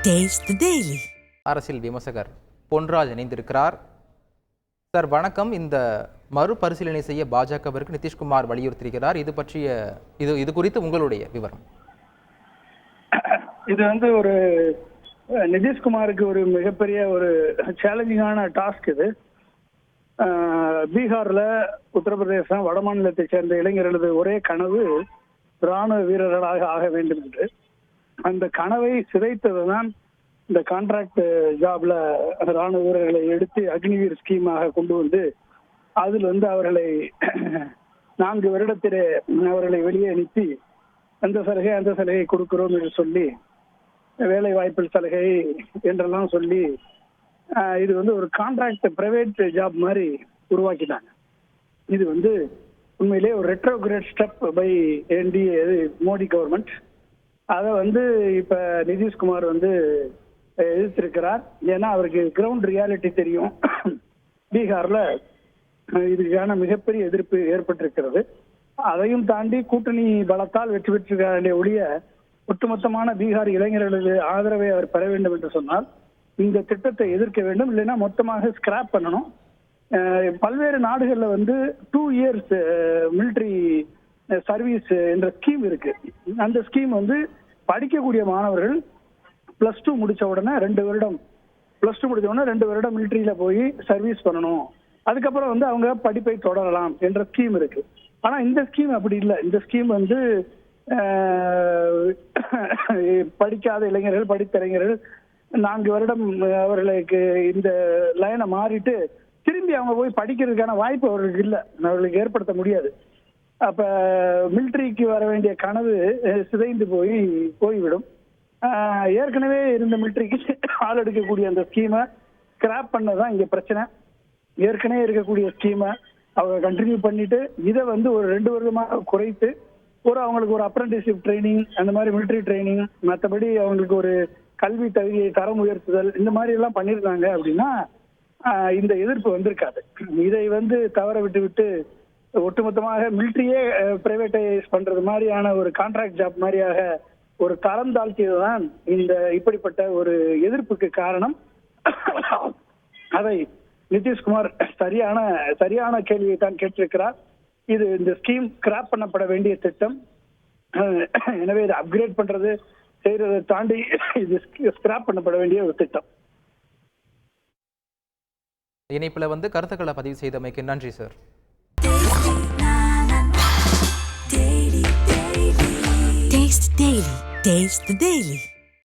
Taste the Daily. அரசியல் விமர்சகர் பொன்ராஜ் இணைந்திருக்கிறார். சார் வணக்கம். இந்த மறுபரிசீலனை செய்ய பாஜகவிற்கு நிதிஷ்குமார் வலியுறுத்தியிருக்கிறார். இது குறித்து உங்களுடைய விவரம். இது ஒரு நிதிஷ்குமாருக்கு ஒரு மிகப்பெரிய ஒரு சேலஞ்சிங்கான டாஸ்க். இது பீகார்ல, உத்தரப்பிரதேசம், வட மாநிலத்தை சேர்ந்த இளைஞர்களது ஒரே கனவு ராணுவ வீரர்களாக ஆக வேண்டும் என்று. அந்த கனவை சிதைத்ததுதான் இந்த கான்ட்ராக்ட் ஜாப்ல ராணுவ வீரர்களை எடுத்து அக்னிவீர் ஸ்கீமாக கொண்டு வந்து அதில் அவர்களை 4 வருடத்திலே அவர்களை வெளியே அனுப்பி அந்த சலுகை கொடுக்கிறோம் என்று சொல்லி வேலை வாய்ப்பில் சலுகை என்றெல்லாம் சொல்லி இது ஒரு கான்ட்ராக்ட் பிரைவேட் ஜாப் மாதிரி உருவாக்கிட்டாங்க. இது உண்மையிலே ஒரு retrograde step by NDA Modi government. அதை இப்ப நிதிஷ்குமார் எதிர்த்திருக்கிறார். ஏன்னா அவருக்கு கிரவுண்ட் ரியாலிட்டி தெரியும். பீகார்ல இதுக்கான மிகப்பெரிய எதிர்ப்பு ஏற்பட்டிருக்கிறது. அதையும் தாண்டி கூட்டணி பலத்தால் வெற்றி பெற்றிருக்காருடைய ஒழிய ஒட்டுமொத்தமான பீகார் இளைஞர்களது ஆதரவை அவர் பெற வேண்டும் என்று சொன்னால் இந்த திட்டத்தை எதிர்க்க வேண்டும், இல்லைன்னா மொத்தமாக ஸ்கிராப் பண்ணணும். பல்வேறு நாடுகள்ல 2 years மிலிட்டரி சர்வீஸ் என்ற ஸ்கீம் இருக்கு. அந்த ஸ்கீம் படிக்கக்கூடிய மாணவர்கள் +2 முடிச்ச உடனே 2 வருடம் மிலிட்டரியில போய் சர்வீஸ் பண்ணணும். அதுக்கப்புறம் அவங்க படிப்பை தொடரலாம் என்ற ஸ்கீம் இருக்கு. ஆனா இந்த ஸ்கீம் அப்படி இல்லை. இந்த ஸ்கீம் படிக்காத இளைஞர்கள், படித்த இளைஞர்கள் 4 வருடம் அவர்களுக்கு இந்த லைனை மாறிட்டு திரும்பி அவங்க போய் படிக்கிறதுக்கான வாய்ப்பு அவர்களுக்கு இல்லை, அவர்களுக்கு ஏற்படுத்த முடியாது. அப்ப மிலிட்டரிக்கு வர வேண்டிய கனவு சிதைந்து போய்விடும். ஏற்கனவே இருந்த மிலிட்டரிக்கு ஆள் எடுக்கக்கூடிய அந்த ஸ்கீமை ஸ்கிராப் பண்ணதான் இங்க பிரச்சனை. ஏற்கனவே இருக்கக்கூடிய ஸ்கீமை அவங்க கண்டினியூ பண்ணிட்டு இதை ஒரு 2 வருடமாக குறைத்து அவங்களுக்கு ஒரு அப்ரண்டிஸ்ஷிப் ட்ரைனிங், அந்த மாதிரி மிலிட்டரி ட்ரைனிங், மற்றபடி அவங்களுக்கு ஒரு கல்வி தகுதியை தரம் உயர்த்துதல், இந்த மாதிரி எல்லாம் பண்ணியிருந்தாங்க அப்படின்னா இந்த எதிர்ப்பு வந்திருக்காது. இதை தவற விட்டு ஒட்டுமொத்தமாக மிலிட்டரியே பிரைவேட்டைஸ் பண்றது மாதிரியான ஒரு கான்ட்ராக்ட் ஜாப் மாதிரியாக ஒரு தரம் தாழ்த்தியதுதான் இப்படிப்பட்ட ஒரு எதிர்ப்புக்கு காரணம். அதை நிதிஷ்குமார் சரியான கேள்வியை தான் கேட்டிருக்கிறார். இது இந்த ஸ்கீம் ஸ்கிராப் பண்ணப்பட வேண்டிய திட்டம். எனவே இதை அப்கிரேட் பண்றது செய்யறதை தாண்டி இது ஸ்கிராப் பண்ணப்பட வேண்டிய ஒரு திட்டம். இணைப்புல கருத்துக்களை பதிவு செய்தமைக்கு நன்றி சார். Taste the Daily.